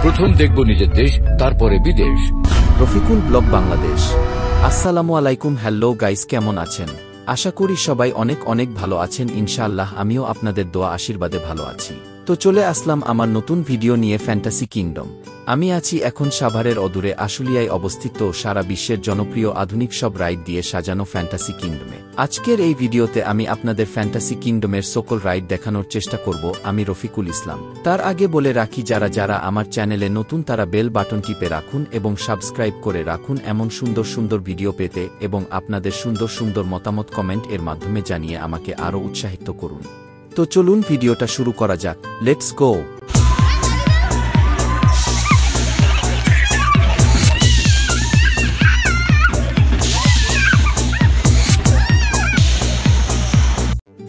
প্রথম দেখব নিজের দেশ, তারপরে বিদেশ। রফিকুল ব্লগ বাংলাদেশ। আসসালামু আলাইকুম। হ্যালো গাইস, কেমন আছেন? আশা করি সবাই অনেক অনেক ভালো আছেন ইনশাআল্লাহ। আমিও আপনাদের দোয়া আশীর্বাদে ভালো আছি। তো চলে আসলাম আমার নতুন ভিডিও নিয়ে, ফ্যান্টাসি কিংডম। আমি আছি এখন সাভারের অদূরে আশুলিয়ায় অবস্থিত সারা বিশ্বের জনপ্রিয় আধুনিক সব রাইড দিয়ে সাজানো ফ্যান্টাসি কিংডমে। আজকের এই ভিডিওতে আমি আপনাদের ফ্যান্টাসি কিংডমের সকল রাইড দেখানোর চেষ্টা করব। আমি রফিকুল ইসলাম। তার আগে বলে রাখি, যারা যারা আমার চ্যানেলে নতুন তারা বেল বাটন টিপে রাখুন এবং সাবস্ক্রাইব করে রাখুন এমন সুন্দর সুন্দর ভিডিও পেতে, এবং আপনাদের সুন্দর সুন্দর মতামত কমেন্ট এর মাধ্যমে জানিয়ে আমাকে আরও উৎসাহিত করুন। তো চলুন ভিডিওটা শুরু করা যাক। Let's go.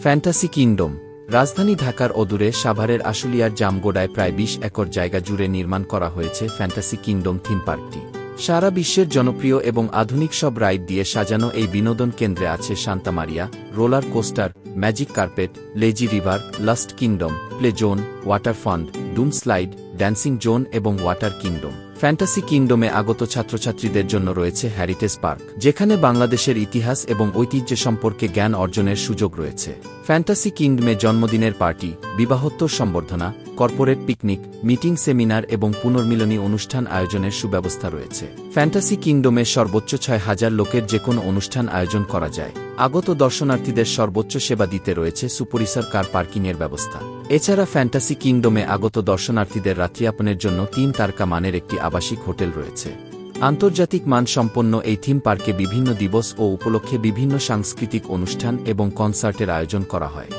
ফ্যান্টাসি কিংডম রাজধানী ঢাকার অদূরে সাভারের আশুলিয়ার জামগোড়ায় প্রায় 20 একর জায়গা জুড়ে নির্মাণ করা হয়েছে ফ্যান্টাসি কিংডম থিম পার্কটি। সারা বিশ্বের জনপ্রিয় এবং আধুনিক সব রাইড দিয়ে সাজানো এই বিনোদন কেন্দ্রে আছে Santa Maria, roller coaster, magic carpet, lazy river, last kingdom, play zone, water fund, doom slide, dancing zone এবং ওয়াটার কিংডম। ফ্যান্টাসি কিংডমে আগত ছাত্রছাত্রীদের জন্য রয়েছে হেরিটেজ পার্ক, যেখানে বাংলাদেশের ইতিহাস এবং ঐতিহ্য সম্পর্কে জ্ঞান অর্জনের সুযোগ রয়েছে। ফ্যান্টাসি কিংডমে জন্মদিনের পার্টি, বিবাহোত্তর সম্বর্ধনা, কর্পোরেট পিকনিক, মিটিং, সেমিনার এবং পুনর্মিলনী অনুষ্ঠান আয়োজনের সুব্যবস্থা রয়েছে। ফ্যান্টাসি কিংডমে সর্বোচ্চ 6000 লোকের যেকোনো অনুষ্ঠান আয়োজন করা যায়। আগত দর্শনার্থীদের সর্বোচ্চ সেবা দিতে রয়েছে সুপরিসর কার পার্কিংয়ের ব্যবস্থা। এছাড়া ফ্যান্টাসি কিংডমে আগত দর্শনার্থীদের রাত্রিযাপনের জন্য 3 তারকা মানের একটি আবাসিক হোটেল রয়েছে। আন্তর্জাতিক মান সম্পন্ন এই থিম পার্কে বিভিন্ন দিবস ও উপলক্ষে বিভিন্ন সাংস্কৃতিক অনুষ্ঠান এবং কনসার্টের আয়োজন করা হয়।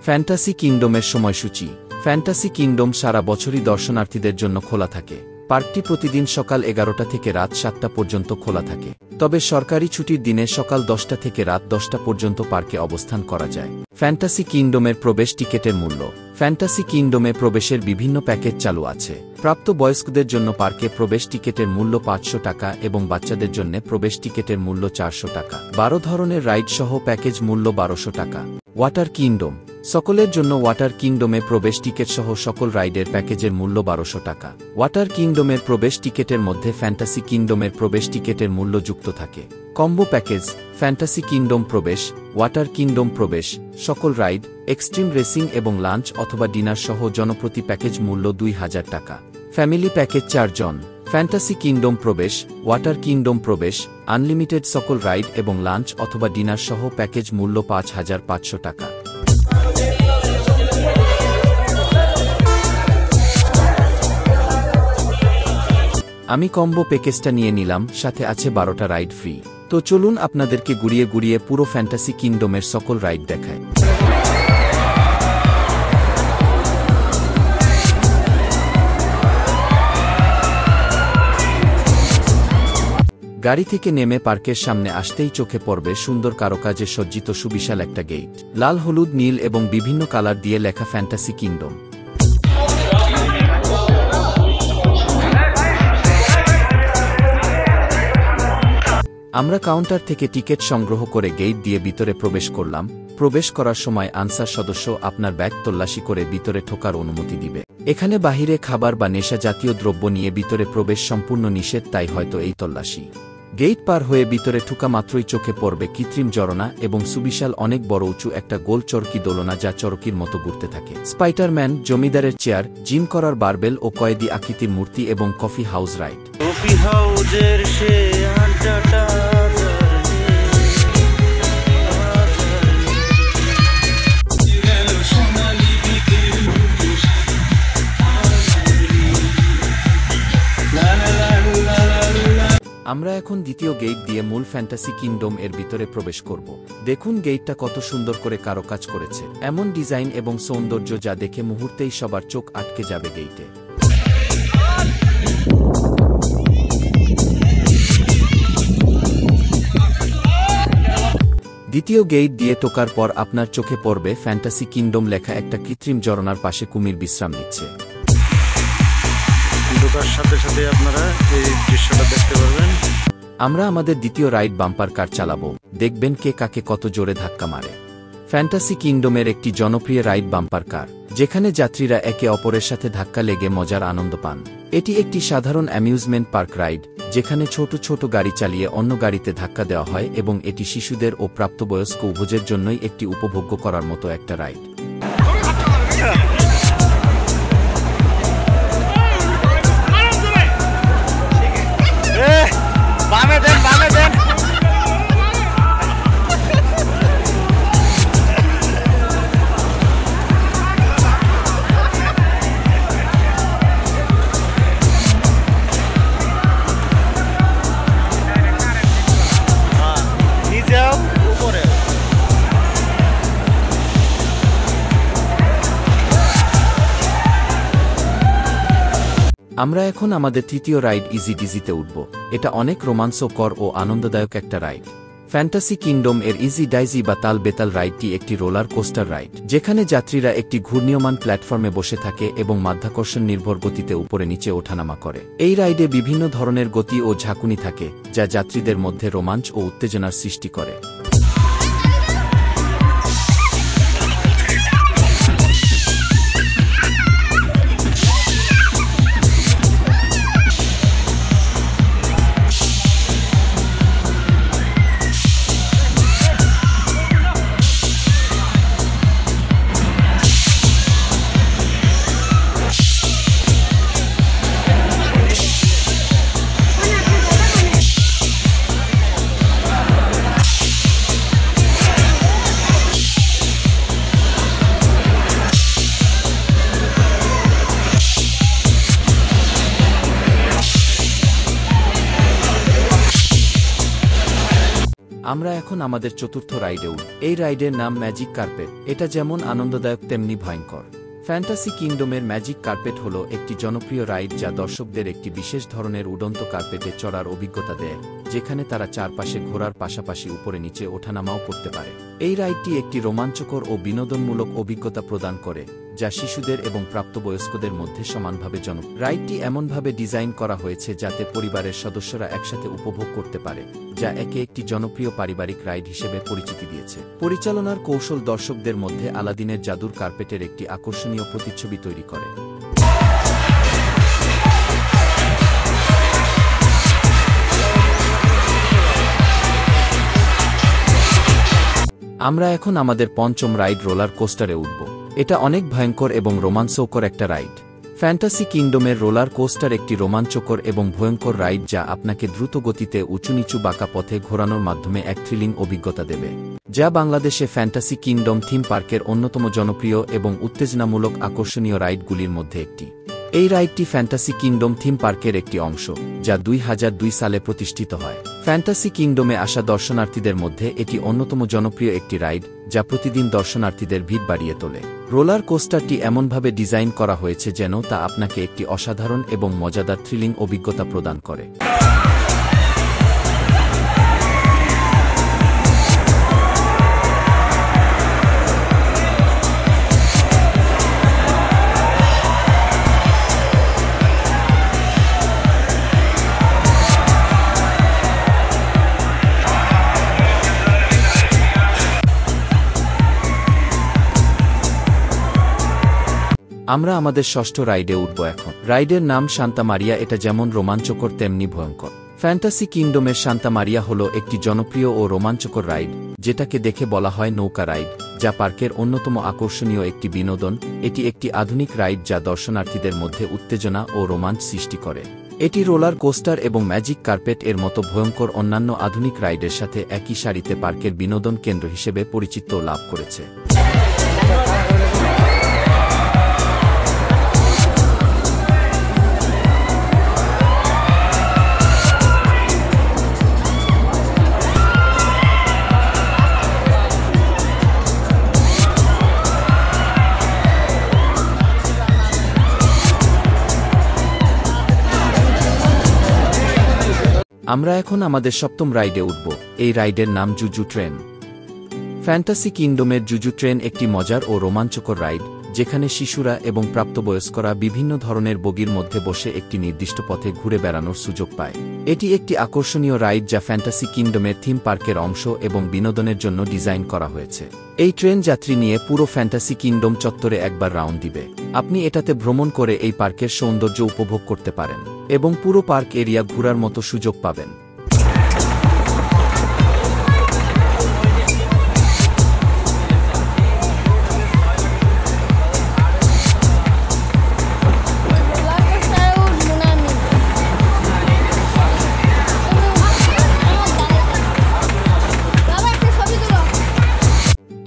ফ্যান্টাসি কিংডমের সময়সূচি। ফ্যান্টাসি কিংডম সারা বছরই দর্শনার্থীদের জন্য খোলা থাকে। পার্কটি প্রতিদিন সকাল 11টা থেকে রাত 7টা পর্যন্ত খোলা থাকে, তবে সরকারি ছুটির দিনে সকাল 10টা থেকে রাত 10টা পর্যন্ত পার্কে অবস্থান করা যায়। ফ্যান্টাসি কিংডমের প্রবেশ টিকেটের মূল্য। ফ্যান্টাসি কিংডমে প্রবেশের বিভিন্ন প্যাকেজ চালু আছে। প্রাপ্ত বয়স্কদের জন্য পার্কে প্রবেশ টিকেটের মূল্য 500 টাকা এবং বাচ্চাদের জন্য প্রবেশ টিকেটের মূল্য 400 টাকা। 12 ধরনের রাইড সহ প্যাকেজ মূল্য 1200 টাকা। Water kingdom. সকলের জন্য ওয়াটার কিংডমে প্রবেশ টিকেট সহ সকল রাইডের প্যাকেজের মূল্য 1200 টাকা। ওয়াটার কিংডমের প্রবেশ টিকেটের মধ্যে ফ্যান্টাসি কিংডমের প্রবেশ টিকেটের মূল্য যুক্ত থাকে। কম্বো প্যাকেজ: ফ্যান্টাসি কিংডম প্রবেশ, ওয়াটার কিংডম প্রবেশ, সকল রাইড, এক্সট্রিম রেসিং এবং লাঞ্চ অথবা ডিনার সহ জনপ্রতি প্যাকেজ মূল্য 2000 টাকা। ফ্যামিলি প্যাকেজ 4 জন। ফ্যান্টাসি কিংডম প্রবেশ, ওয়াটার কিংডম প্রবেশ, আনলিমিটেড সকল রাইড এবং লাঞ্চ অথবা ডিনার সহ প্যাকেজ মূল্য 5500 টাকা। আমি কম্বো প্যাকেজটা নিয়ে নিলাম, সাথে আছে 12টা রাইড ফ্রি। তো চলুন আপনাদেরকে ঘুরিয়ে ঘুরিয়ে পুরো ফ্যান্টাসি কিংডমের সকল রাইড দেখায়। গাড়ি থেকে নেমে পার্কের সামনে আসতেই চোখে পড়বে সুন্দর কারুকাজে সজ্জিত সুবিশাল একটা গেট। লাল, হলুদ, নীল এবং বিভিন্ন কালার দিয়ে লেখা ফ্যান্টাসি কিংডম। আমরা কাউন্টার থেকে টিকিট সংগ্রহ করে গেট দিয়ে ভিতরে প্রবেশ করলাম। প্রবেশ করার সময় আনসার সদস্য আপনার ব্যাগ তল্লাশি করে ভিতরে ঢোকার অনুমতি দিবে। এখানে বাহিরে খাবার বা নেশা জাতীয় দ্রব্য নিয়ে ভিতরে প্রবেশ সম্পূর্ণ নিষেধ, তাই হয়তো এই তল্লাশি। গেট পার হয়ে ভিতরে ঢোকা মাত্রই চোখে পড়বে কৃত্রিম ঝরনা এবং সুবিশাল অনেক বড় উঁচু একটা গোল চরকি দোলনা, যা চরকির মতো ঘুরতে থাকে। স্পাইডারম্যান, জমিদারের চেয়ার, জিম করার বারবেল ও কয়েদি আকৃতির মূর্তি এবং কফি হাউস রাইড। আমরা এখন দ্বিতীয় গেট দিয়ে মূল ফ্যান্টাসি কিংডম এর ভিতরে প্রবেশ করব। দেখুন গেটটা কত সুন্দর করে কারুকাজ করেছে। এমন ডিজাইন এবং সৌন্দর্য যা দেখে মুহূর্তেই সবার চোখ আটকে যাবে গেটে। দ্বিতীয় গেট দিয়ে ঢোকার পর আপনার চোখে পড়বে ফ্যান্টাসি কিংডম লেখা একটা কৃত্রিম ঝরনার পাশে কুমির বিশ্রাম নিচ্ছে। ঢোকার সাথে সাথে আপনারা এই দৃশ্যটা দেখতে পারবেন। আমরা আমাদের দ্বিতীয় রাইড বাম্পার কার চালাবো, দেখবেন কে কাকে কত জোরে ধাক্কা মারে। ফ্যান্টাসি কিংডমের একটি জনপ্রিয় রাইড বাম্পার কার, যেখানে যাত্রীরা একে অপরের সাথে ধাক্কা লেগে মজার আনন্দ পান। এটি একটি সাধারণ অ্যামিউজমেন্ট পার্ক রাইড, যেখানে ছোট ছোট গাড়ি চালিয়ে অন্য গাড়িতে ধাক্কা দেওয়া হয় এবং এটি শিশুদের ও প্রাপ্তবয়স্ক উভয়ের জন্যই একটি উপভোগ্য করার মতো একটা রাইড। আমরা এখন আমাদের তৃতীয় রাইড ইজি ডিজিতে উঠব। এটা অনেক রোমাঞ্চকর ও আনন্দদায়ক একটা রাইড। ফ্যান্টাসি কিংডম এর ইজি ডাইজি বা তাল বেতাল রাইডটি একটি রোলার কোস্টার রাইড, যেখানে যাত্রীরা একটি ঘূর্ণীয়মান প্ল্যাটফর্মে বসে থাকে এবং মাধ্যাকর্ষণ নির্ভর গতিতে উপরে নিচে ওঠানামা করে। এই রাইডে বিভিন্ন ধরনের গতি ও ঝাঁকুনি থাকে, যা যাত্রীদের মধ্যে রোমাঞ্চ ও উত্তেজনার সৃষ্টি করে। আমরা এখন আমাদের চতুর্থ রাইডে উঠব। এই রাইডের নাম ম্যাজিক কার্পেট। এটা যেমন আনন্দদায়ক তেমনি ভয়ঙ্কর। ফ্যান্টাসি কিংডমের ম্যাজিক কার্পেট হল একটি জনপ্রিয় রাইড, যা দর্শকদের একটি বিশেষ ধরনের উড়ন্ত কার্পেটে চড়ার অভিজ্ঞতা দেয়, যেখানে তারা চারপাশে ঘোরার পাশাপাশি উপরে নিচে ওঠানামাও করতে পারে। এই রাইডটি একটি রোমাঞ্চকর ও বিনোদনমূলক অভিজ্ঞতা প্রদান করে, যা শিশুদের এবং প্রাপ্তবয়স্কদের মধ্যে সমানভাবে জনপ্রিয়। রাইডটি এমনভাবে ডিজাইন করা হয়েছে যাতে পরিবারের সদস্যরা একসাথে উপভোগ করতে পারে, যা একে একটি জনপ্রিয় পারিবারিক রাইড হিসেবে পরিচিতি দিয়েছে। পরিচালনার কৌশল দর্শকদের মধ্যে আলাদিনের জাদুর কার্পেটের একটি আকর্ষণীয় প্রতিচ্ছবি তৈরি করে। আমরা এখন আমাদের পঞ্চম রাইড রোলার কোস্টারে উঠব। এটা অনেক ভয়ঙ্কর এবং রোমাঞ্চকর একটা রাইড। ফ্যান্টাসি কিংডমের রোলার কোস্টার একটি রোমাঞ্চকর এবং ভয়ঙ্কর রাইড, যা আপনাকে দ্রুত গতিতে উঁচু নিচু বাঁকা পথে ঘোরানোর মাধ্যমে এক থ্রিলিং অভিজ্ঞতা দেবে, যা বাংলাদেশে ফ্যান্টাসি কিংডম থিম পার্কের অন্যতম জনপ্রিয় এবং উত্তেজনামূলক আকর্ষণীয় রাইডগুলির মধ্যে একটি। এই রাইডটি ফ্যান্টাসি কিংডম থিম পার্কের একটি অংশ, যা 2002 সালে প্রতিষ্ঠিত হয়। ফ্যান্টাসি কিংডমে আসা দর্শনার্থীদের মধ্যে এটি অন্যতম জনপ্রিয় একটি রাইড, যা প্রতিদিন দর্শনার্থীদের ভিড় বাড়িয়ে তোলে। রোলার কোস্টারটি এমনভাবে ডিজাইন করা হয়েছে যেন তা আপনাকে একটি অসাধারণ এবং মজাদার থ্রিলিং অভিজ্ঞতা প্রদান করে। আমরা আমাদের ষষ্ঠ রাইডে উঠব এখন। রাইডের নাম সান্তা মারিয়া। এটা যেমন রোমাঞ্চকর তেমনি ভয়ঙ্কর। ফ্যান্টাসি কিংডমের সান্তা মারিয়া হল একটি জনপ্রিয় ও রোমাঞ্চকর রাইড, যেটাকে দেখে বলা হয় নৌকা রাইড, যা পার্কের অন্যতম আকর্ষণীয় একটি বিনোদন। এটি একটি আধুনিক রাইড যা দর্শনার্থীদের মধ্যে উত্তেজনা ও রোমাঞ্চ সৃষ্টি করে। এটি রোলার কোস্টার এবং ম্যাজিক কার্পেট এর মতো ভয়ঙ্কর অন্যান্য আধুনিক রাইডের সাথে একই সারিতে পার্কের বিনোদন কেন্দ্র হিসেবে পরিচিতি লাভ করেছে। আমরা এখন আমাদের সপ্তম রাইডে উঠব। এই রাইডের নাম জুজু ট্রেন। ফ্যান্টাসি কিংডমের জুজু ট্রেন একটি মজার ও রোমাঞ্চকর রাইড, যেখানে শিশুরা এবং প্রাপ্তবয়স্করা বিভিন্ন ধরনের বগির মধ্যে বসে একটি নির্দিষ্ট পথে ঘুরে বেড়ানোর সুযোগ পায়। এটি একটি আকর্ষণীয় রাইড যা ফ্যান্টাসি কিংডমের থিম পার্কের অংশ এবং বিনোদনের জন্য ডিজাইন করা হয়েছে। এই ট্রেন যাত্রী নিয়ে পুরো ফ্যান্টাসি কিংডম চত্বরে একবার রাউন্ড দিবে। আপনি এটাতে ভ্রমণ করে এই পার্কের সৌন্দর্য উপভোগ করতে পারেন এবং পুরো পার্ক এরিয়া ঘোরার মতো সুযোগ পাবেন।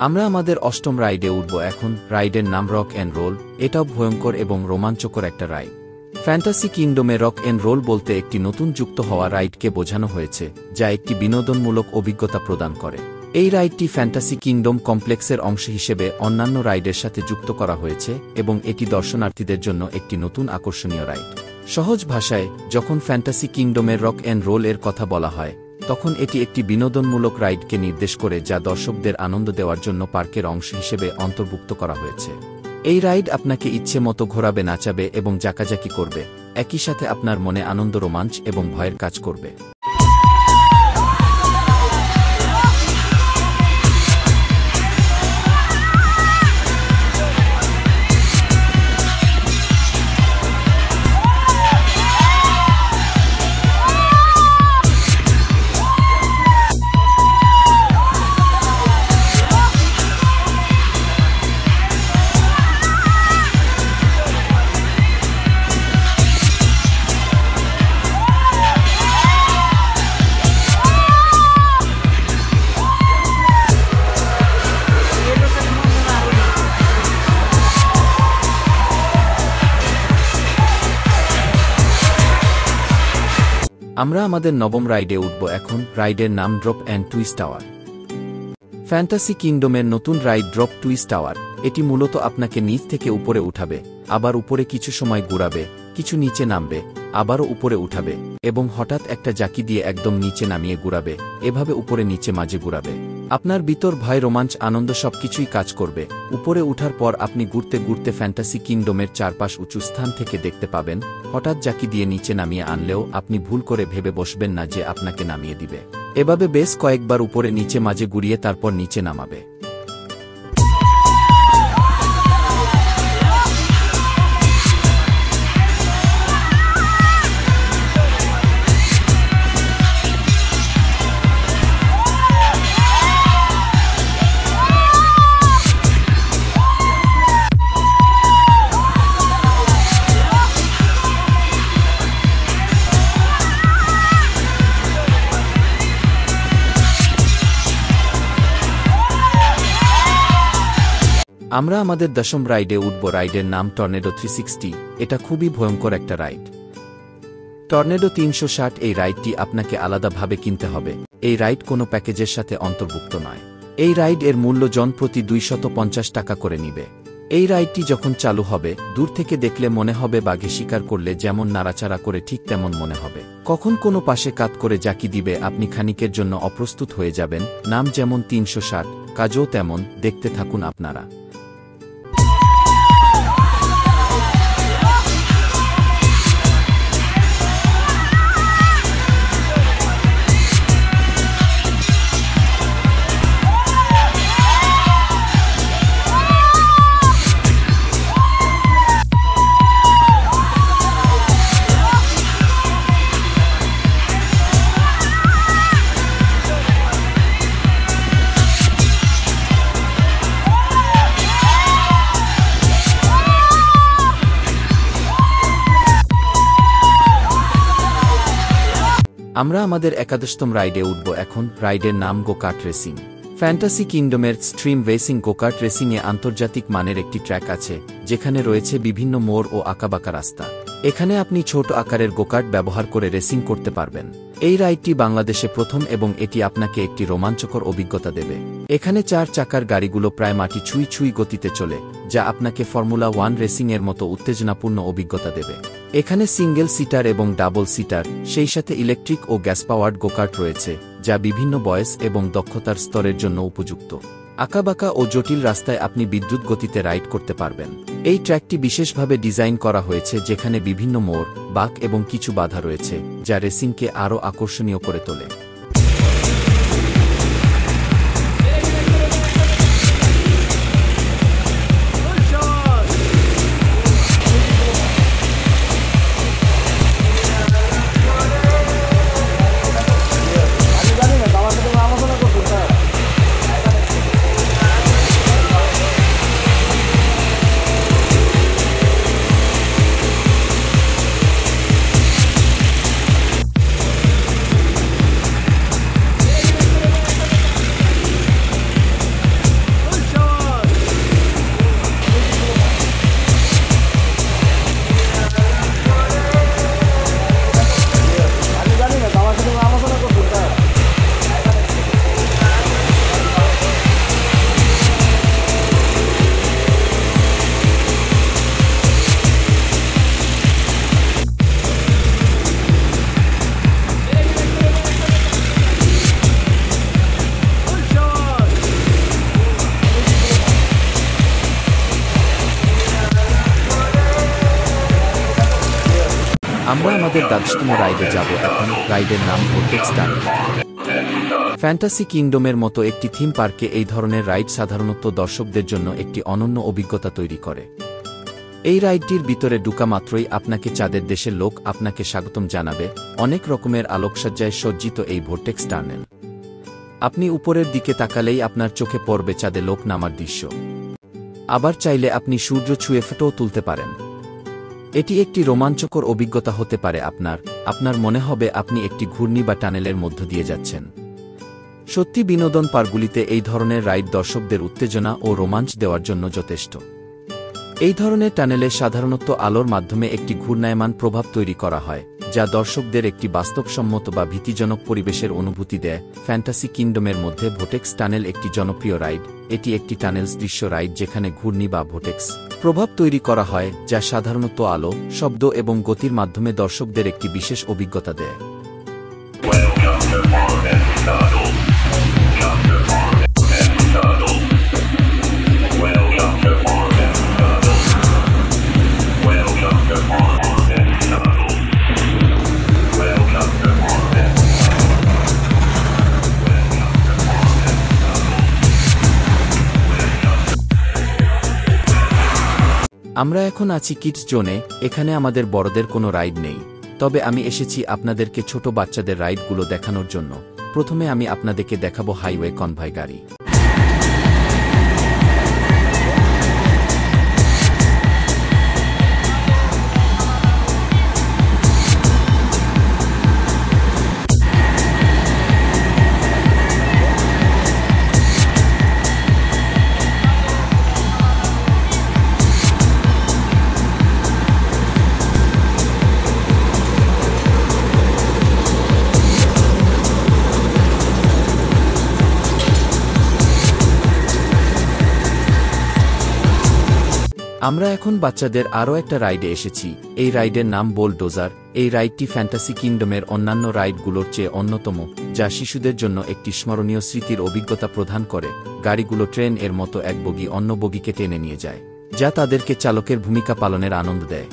আমরা আমাদের অষ্টম রাইডে উঠব এখন। রাইডের নাম রক অ্যান্ড রোল। এটাও ভয়ঙ্কর এবং রোমাঞ্চকর একটা রাইড। ফ্যান্টাসি কিংডমে রক অ্যান্ড রোল বলতে একটি নতুন যুক্ত হওয়া রাইডকে বোঝানো হয়েছে, যা একটি বিনোদনমূলক অভিজ্ঞতা প্রদান করে। এই রাইডটি ফ্যান্টাসি কিংডম কমপ্লেক্সের অংশ হিসেবে অন্যান্য রাইডের সাথে যুক্ত করা হয়েছে এবং এটি দর্শনার্থীদের জন্য একটি নতুন আকর্ষণীয় রাইড। সহজ ভাষায়, যখন ফ্যান্টাসি কিংডমের রক অ্যান্ড রোল এর কথা বলা হয়, তখন এটি একটি বিনোদনমূলক রাইডকে নির্দেশ করে যা দর্শকদের আনন্দ দেওয়ার জন্য পার্কের অংশ হিসেবে অন্তর্ভুক্ত করা হয়েছে। এই রাইড আপনাকে ইচ্ছে মতো ঘোরাবে, নাচাবে এবং জাকাজাকি করবে, একই সাথে আপনার মনে আনন্দ, রোমাঞ্চ এবং ভয়ের কাজ করবে। আমরা আমাদের নবম রাইডে উঠব এখন। রাইডের নাম drop and twist tower. Fantasy কিংডমের নতুন রাইড ড্রপ টুইস্ট টাওয়ার। এটি মূলত আপনাকে নিচ থেকে উপরে উঠাবে, আবার উপরে কিছু সময় ঘুরাবে, কিছু নিচে নামবে, আবারও উপরে উঠাবে এবং হঠাৎ একটা জাকি দিয়ে একদম নিচে নামিয়ে ঘুরাবে, এভাবে উপরে নিচে মাঝে ঘুরাবে। আপনার ভিতর ভয়, রোমাঞ্চ, আনন্দ সবকিছুই কাজ করবে। উপরে উঠার পর আপনি ঘুরতে ঘুরতে ফ্যান্টাসি কিংডমের চারপাশ উঁচু স্থান থেকে দেখতে পাবেন। হঠাৎ জাকি দিয়ে নিচে নামিয়ে আনলেও আপনি ভুল করে ভেবে বসবেন না যে আপনাকে নামিয়ে দিবে। এভাবে বেশ কয়েকবার উপরে নিচে মাঝে ঘুরিয়ে তারপর নিচে নামাবে। আমরা আমাদের দশম রাইডে উঠব। রাইডের নাম টর্নেডো 360। এটা খুবই ভয়ঙ্কর একটা রাইড। টর্নেডো 360 এই রাইডটি আপনাকে আলাদাভাবে কিনতে হবে। এই রাইড কোনো প্যাকেজের সাথে অন্তর্ভুক্ত নয়। এই রাইড এর মূল্য জন প্রতি 250 টাকা করে নিবে। এই রাইডটি যখন চালু হবে, দূর থেকে দেখলে মনে হবে বাঘে শিকার করলে যেমন নাড়াচাড়া করে ঠিক তেমন মনে হবে। কখন কোনো পাশে কাত করে জাকি দিবে, আপনি খানিকের জন্য অপ্রস্তুত হয়ে যাবেন। নাম যেমন 360, কাজও তেমন। দেখতে থাকুন আপনারা। আমরা আমাদের একাদশতম রাইডে উঠব এখন। রাইডের নাম গোকার্ট রেসিং। ফ্যান্টাসি কিংডমের স্ট্রিম রেসিং গোকার্ট রেসিংয়ে আন্তর্জাতিক মানের একটি ট্র্যাক আছে, যেখানে রয়েছে বিভিন্ন মোড় ও আঁকাবাঁকা রাস্তা। এখানে আপনি ছোট আকারের গোকার্ট ব্যবহার করে রেসিং করতে পারবেন। এই রাইডটি বাংলাদেশে প্রথম এবং এটি আপনাকে একটি রোমাঞ্চকর অভিজ্ঞতা দেবে। এখানে 4 চাকার গাড়িগুলো প্রায় মাটি ছুঁই ছুঁই গতিতে চলে, যা আপনাকে ফর্মুলা 1 রেসিংয়ের মতো উত্তেজনাপূর্ণ অভিজ্ঞতা দেবে। এখানে সিঙ্গেল সিটার এবং ডাবল সিটার, সেই সাথে ইলেকট্রিক ও গ্যাস পাওয়ার্ড গোকার্ট রয়েছে, যা বিভিন্ন বয়স এবং দক্ষতার স্তরের জন্য উপযুক্ত। আঁকাবাঁকা ও জটিল রাস্তায় আপনি বিদ্যুৎ গতিতে রাইড করতে পারবেন। এই ট্র্যাকটি বিশেষভাবে ডিজাইন করা হয়েছে যেখানে বিভিন্ন মোড়, বাঁক এবং কিছু বাধা রয়েছে, যা রেসিংকে আরও আকর্ষণীয় করে তোলে। আমরা আমাদের ১২তম রাইডে যাব। এখন রাইডের নাম ভোর্টেক্স টানেল। ফ্যান্টাসি কিংডমের মতো একটি থিম পার্কে এই ধরনের রাইড সাধারণত দর্শকদের জন্য একটি অনন্য অভিজ্ঞতা তৈরি করে। এই রাইডটির ভিতরে ঢুকা মাত্রই আপনাকে চাঁদের দেশের লোক আপনাকে স্বাগতম জানাবে। অনেক রকমের আলোকসজ্জায় সজ্জিত এই ভোর্টেক্স টানেল। আপনি উপরের দিকে তাকালেই আপনার চোখে পড়বে চাঁদে লোক নামার দৃশ্য। আবার চাইলে আপনি সূর্য ছুঁয়ে ফটোও তুলতে পারেন। এটি একটি রোমাঞ্চকর অভিজ্ঞতা হতে পারে আপনার মনে হবে আপনি একটি ঘূর্ণি বা টানেলের মধ্য দিয়ে যাচ্ছেন। সত্যি বিনোদন পার্কগুলিতে এই ধরনের রাইড দর্শকদের উত্তেজনা ও রোমাঞ্চ দেওয়ার জন্য যথেষ্ট। এই ধরনের টানেলে সাধারণত আলোর মাধ্যমে একটি ঘূর্ণায়মান প্রভাব তৈরি করা হয়, যা দর্শকদের একটি বাস্তবসম্মত বা ভীতিজনক পরিবেশের অনুভূতি দেয়। ফ্যান্টাসি কিংডমের মধ্যে ভোর্টেক্স টানেল একটি জনপ্রিয় রাইড। এটি একটি টানেলস দৃশ্য রাইড যেখানে ঘূর্ণি বা ভোর্টেক্স প্রভাব তৈরি করা হয়, যা সাধারণত আলো, শব্দ এবং গতির মাধ্যমে দর্শকদের একটি বিশেষ অভিজ্ঞতা দেয়। আমরা এখন আছি কিডস জোনে। এখানে আমাদের বড়দের কোনো রাইড নেই, তবে আমি এসেছি আপনাদেরকে ছোট বাচ্চাদের রাইডগুলো দেখানোর জন্য। প্রথমে আমি আপনাদেরকে দেখাবো হাইওয়ে কনভয় গাড়ি। আমরা এখন বাচ্চাদের আরও একটা রাইডে এসেছি। এই রাইডের নাম বোলডোজার। এই রাইডটি ফ্যান্টাসি কিংডমের অন্যান্য রাইডগুলোর চেয়ে অন্যতম, যা শিশুদের জন্য একটি স্মরণীয় স্মৃতির অভিজ্ঞতা প্রদান করে। গাড়িগুলো ট্রেন এর মতো এক বগি অন্য বগিকে টেনে নিয়ে যায়, যা তাদেরকে চালকের ভূমিকা পালনের আনন্দ দেয়।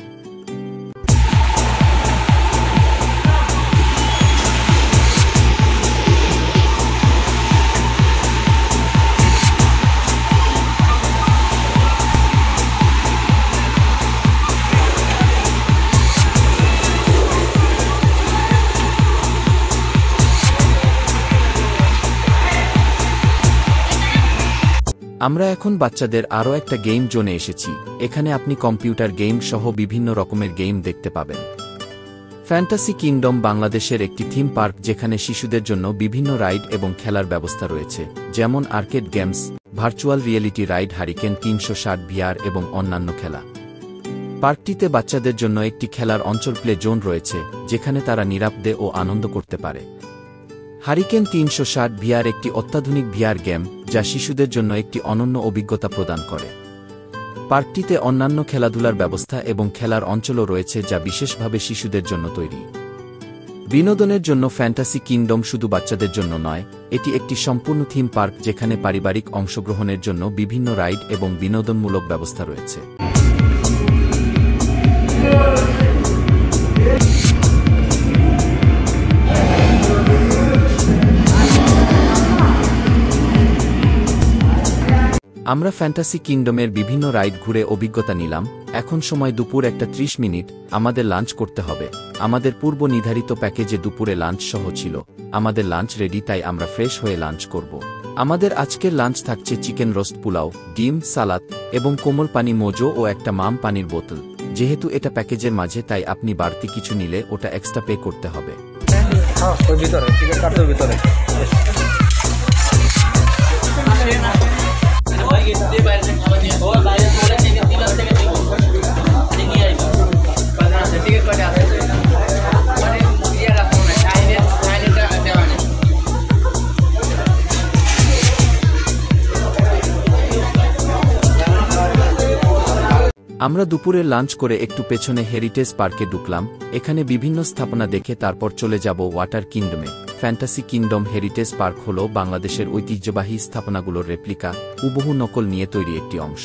আমরা এখন বাচ্চাদের আরও একটা গেম জোনে এসেছি। এখানে আপনি কম্পিউটার গেম সহ বিভিন্ন রকমের গেম দেখতে পাবেন। ফ্যান্টাসি কিংডম বাংলাদেশের একটি থিম পার্ক যেখানে শিশুদের জন্য বিভিন্ন রাইড এবং খেলার ব্যবস্থা রয়েছে, যেমন arcade games, virtual reality ride, hurricane ৩৬০ VR এবং অন্যান্য খেলা। পার্কটিতে বাচ্চাদের জন্য একটি খেলার অঞ্চল প্লে জোন রয়েছে, যেখানে তারা নিরাপদে ও আনন্দ করতে পারে। হারিকেন ৩৬০ VR একটি অত্যাধুনিক VR গেম, যা শিশুদের জন্য একটি অনন্য অভিজ্ঞতা প্রদান করে। পার্কটিতে অন্যান্য খেলাধুলার ব্যবস্থা এবং খেলার অঞ্চলও রয়েছে, যা বিশেষভাবে শিশুদের জন্য তৈরি। বিনোদনের জন্য ফ্যান্টাসি কিংডম শুধু বাচ্চাদের জন্য নয়, এটি একটি সম্পূর্ণ থিম পার্ক যেখানে পারিবারিক অংশগ্রহণের জন্য বিভিন্ন রাইড এবং বিনোদনমূলক ব্যবস্থা রয়েছে। আমরা ফ্যান্টাসি কিংডমের বিভিন্ন রাইড ঘুরে অভিজ্ঞতা নিলাম। এখন সময় দুপুর 1:30। আমাদের লাঞ্চ করতে হবে। আমাদের পূর্ব নির্ধারিত প্যাকেজে দুপুরে লাঞ্চ সহ ছিল। আমাদের লাঞ্চ রেডি, তাই আমরা ফ্রেশ হয়ে লাঞ্চ করব। আমাদের আজকের লাঞ্চ থাকছে চিকেন রোস্ট, পোলাও, ডিম, সালাদ এবং কোমল পানি মোজো ও একটা মাম পানির বোতল। যেহেতু এটা প্যাকেজের মাঝে, তাই আপনি বাড়তি কিছু নিলে ওটা এক্সট্রা পে করতে হবে। আমরা দুপুরে লাঞ্চ করে একটু পেছনে হেরিটেজ পার্কে ঢুকলাম। এখানে বিভিন্ন স্থাপনা দেখে তারপর চলে যাব ওয়াটার কিংডমে। ফ্যান্টাসি কিংডম হেরিটেজ পার্ক হল বাংলাদেশের ঐতিহ্যবাহী স্থাপনাগুলোর রেপ্লিকা, হুবহু নকল নিয়ে তৈরি একটি অংশ,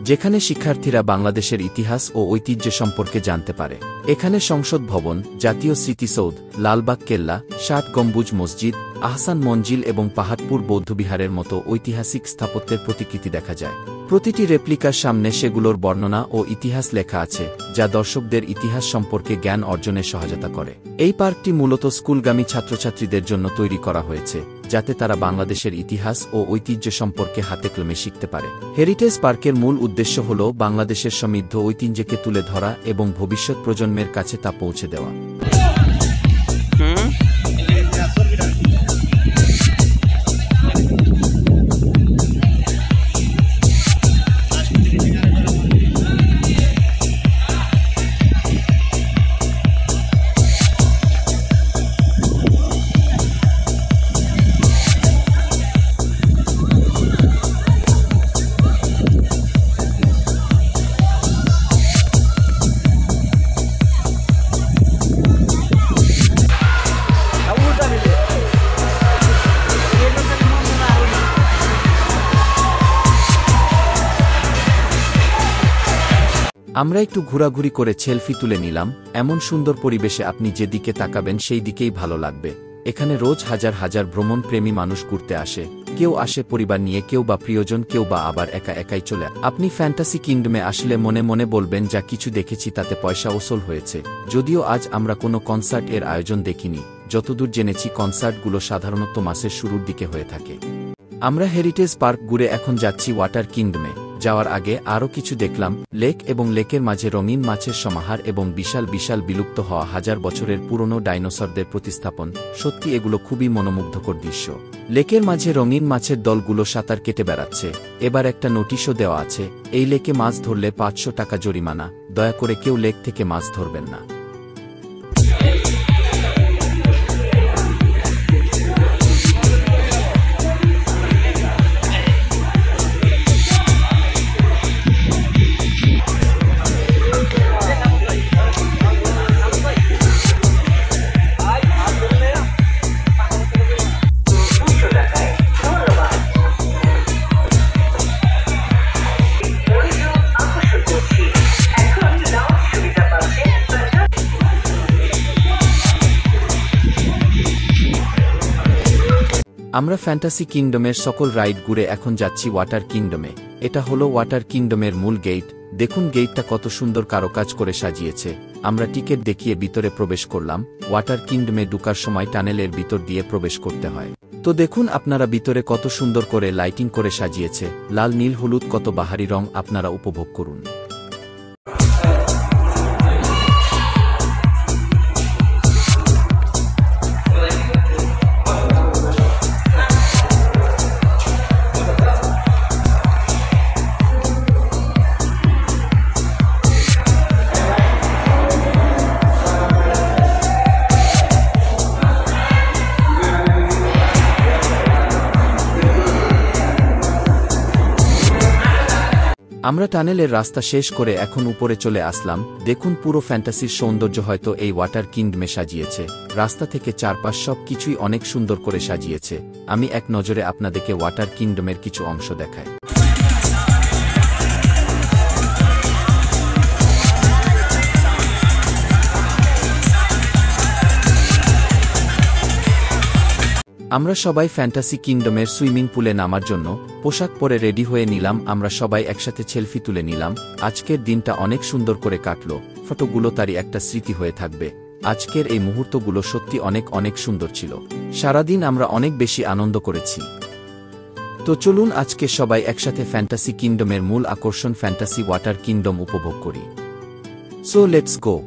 যেখানে শিক্ষার্থীরা বাংলাদেশের ইতিহাস ও ঐতিহ্য সম্পর্কে জানতে পারে। এখানে সংসদ ভবন, জাতীয় স্মৃতিসৌধ, লালবাগ কেল্লা, ৬০ গম্বুজ মসজিদ, আহসান মঞ্জিল এবং পাহাড়পুর বৌদ্ধবিহারের মতো ঐতিহাসিক স্থাপত্যের প্রতিকৃতি দেখা যায়। প্রতিটি রেপ্লিকার সামনে সেগুলোর বর্ণনা ও ইতিহাস লেখা আছে, যা দর্শকদের ইতিহাস সম্পর্কে জ্ঞান অর্জনে সহায়তা করে। এই পার্কটি মূলত স্কুলগামী ছাত্রছাত্রীদের জন্য তৈরি করা হয়েছে, যাতে তারা বাংলাদেশের ইতিহাস ও ঐতিহ্য সম্পর্কে হাতে কলমে শিখতে পারে। হেরিটেজ পার্কের মূল উদ্দেশ্য হল বাংলাদেশের সমৃদ্ধ ঐতিহ্যকে তুলে ধরা এবং ভবিষ্যৎ প্রজন্মের কাছে তা পৌঁছে দেওয়া। আমরা একটু ঘোরাঘুরি করে সেলফি তুলে নিলাম। এমন সুন্দর পরিবেশে আপনি যেদিকে তাকাবেন সেই দিকেই ভালো লাগবে। এখানে রোজ হাজার হাজার ভ্রমণপ্রেমী মানুষ ঘুরতে আসে। কেউ আসে পরিবার নিয়ে, কেউ বা প্রিয়জন, কেউ বা আবার একা একাই চলে। আপনি ফ্যান্টাসি কিংডমে আসলে মনে মনে বলবেন, যা কিছু দেখেছি তাতে পয়সা ওসল হয়েছে। যদিও আজ আমরা কোনো কনসার্ট এর আয়োজন দেখিনি। যতদূর জেনেছি কনসার্টগুলো সাধারণত মাসের শুরুর দিকে হয়ে থাকে। আমরা হেরিটেজ পার্ক ঘুরে এখন যাচ্ছি ওয়াটার কিংডমে। যাওয়ার আগে আরও কিছু দেখলাম। লেক এবং লেকের মাঝে রঙিন মাছের সমাহার এবং বিশাল বিশাল বিলুপ্ত হওয়া হাজার বছরের পুরনো ডাইনোসরদের প্রতিস্থাপন। সত্যি এগুলো খুবই মনোমুগ্ধকর দৃশ্য। লেকের মাঝে রঙিন মাছের দলগুলো সাঁতার কেটে বেড়াচ্ছে। এবার একটা নোটিশও দেওয়া আছে, এই লেকে মাছ ধরলে ৫০০ টাকা জরিমানা। দয়া করে কেউ লেক থেকে মাছ ধরবেন না। আমরা ফ্যান্টাসি কিংডমের সকল রাইড ঘুরে এখন যাচ্ছি ওয়াটার কিংডমে। এটা হলো ওয়াটার কিংডমের মূল গেট। দেখুন গেটটা কত সুন্দর কারুকাজ করে সাজিয়েছে। আমরা টিকিট দেখিয়ে ভিতরে প্রবেশ করলাম। ওয়াটার কিংডমে ঢোকার সময় টানেলের ভিতর দিয়ে প্রবেশ করতে হয়। তো দেখুন আপনারা ভিতরে কত সুন্দর করে লাইটিং করে সাজিয়েছে। লাল, নীল, হলুদ, কত বাহারি রং আপনারা উপভোগ করুন। আমরা টানেলের রাস্তা শেষ করে এখন উপরে চলে আসলাম। দেখুন পুরো ফ্যান্টাসির সৌন্দর্য হয়তো এই ওয়াটার কিংডমে সাজিয়েছে। রাস্তা থেকে চারপাশ সব কিছুই অনেক সুন্দর করে সাজিয়েছে। আমি এক নজরে আপনাদেরকে ওয়াটার কিংডমের কিছু অংশ দেখাই। আমরা সবাই ফ্যান্টাসি কিংডমের সুইমিং পুলে নামার জন্য পোশাক পরে রেডি হয়ে নিলাম। আমরা সবাই একসাথে সেলফি তুলে নিলাম। আজকের দিনটা অনেক সুন্দর করে কাটলো। ফটোগুলো তারই একটা স্মৃতি হয়ে থাকবে। আজকের এই মুহূর্তগুলো সত্যি অনেক অনেক সুন্দর ছিল। সারাদিন আমরা অনেক বেশি আনন্দ করেছি। তো চলুন আজকে সবাই একসাথে ফ্যান্টাসি কিংডমের মূল আকর্ষণ ফ্যান্টাসি ওয়াটার কিংডম উপভোগ করি। So let's go.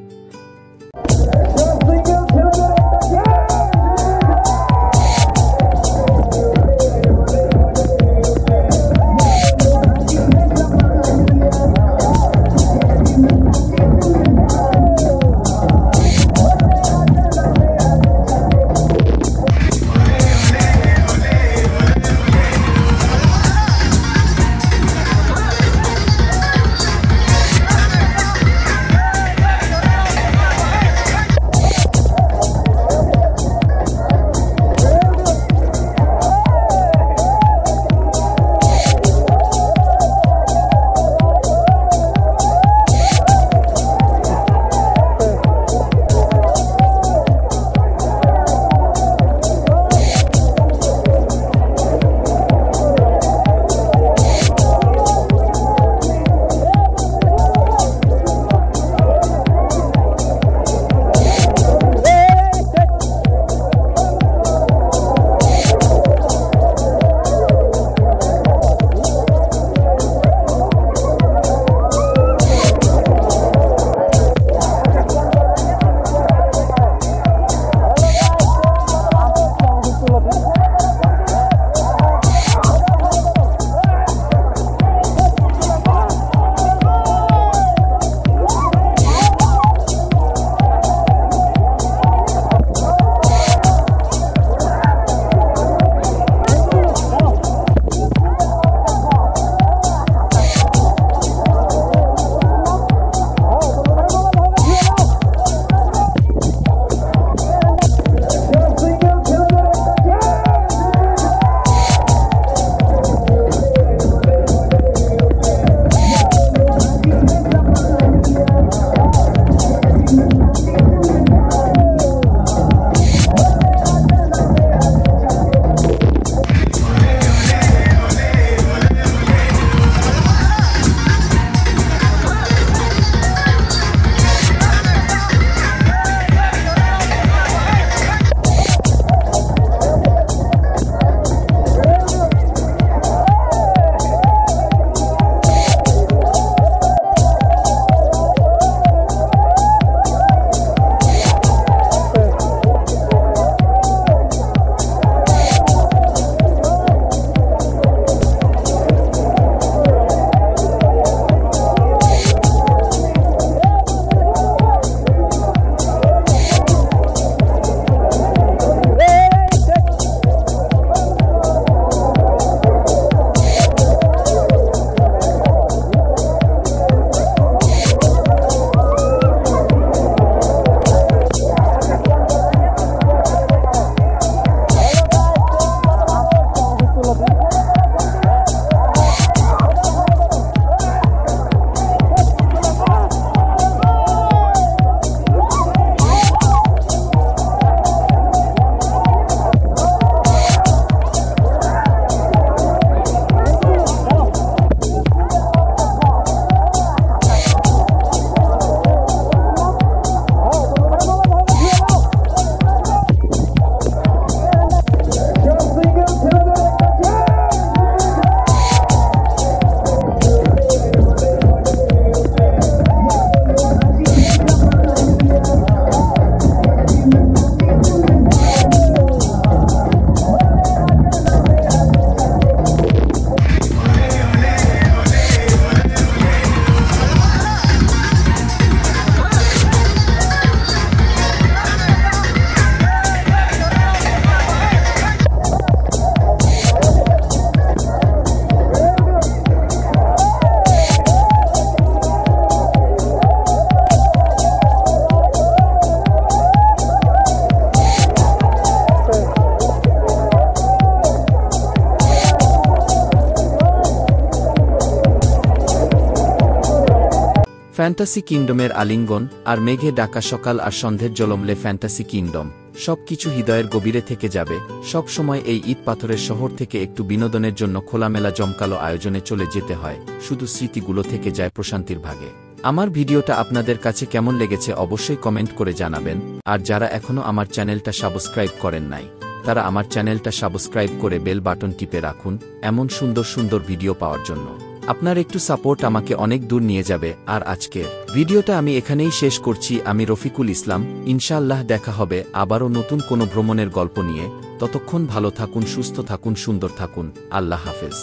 ফ্যান্টাসি কিংডমের আলিঙ্গন আর মেঘে ডাকা সকাল আর সন্ধ্যের জলমলে ফ্যান্টাসি কিংডম সবকিছু হৃদয়ের গভীরে থেকে যাবে। সব সময় এই ইট পাথরের শহর থেকে একটু বিনোদনের জন্য খোলামেলা জমকালো আয়োজনে চলে যেতে হয়, শুধু স্মৃতিগুলো থেকে যায় প্রশান্তির ভাগে। আমার ভিডিওটা আপনাদের কাছে কেমন লেগেছে অবশ্যই কমেন্ট করে জানাবেন। আর যারা এখনও আমার চ্যানেলটা সাবস্ক্রাইব করেন নাই, তারা আমার চ্যানেলটা সাবস্ক্রাইব করে বেল বাটন টিপে রাখুন এমন সুন্দর সুন্দর ভিডিও পাওয়ার জন্য। আপনার একটু সাপোর্ট আমাকে অনেক দূর নিয়ে যাবে। আর আজকের ভিডিওটা আমি এখানেই শেষ করছি। আমি রফিকুল ইসলাম। ইনশাআল্লাহ দেখা হবে আবারও নতুন কোনো ভ্রমণের গল্প নিয়ে। ততক্ষণ ভালো থাকুন, সুস্থ থাকুন, সুন্দর থাকুন। আল্লাহ হাফেজ।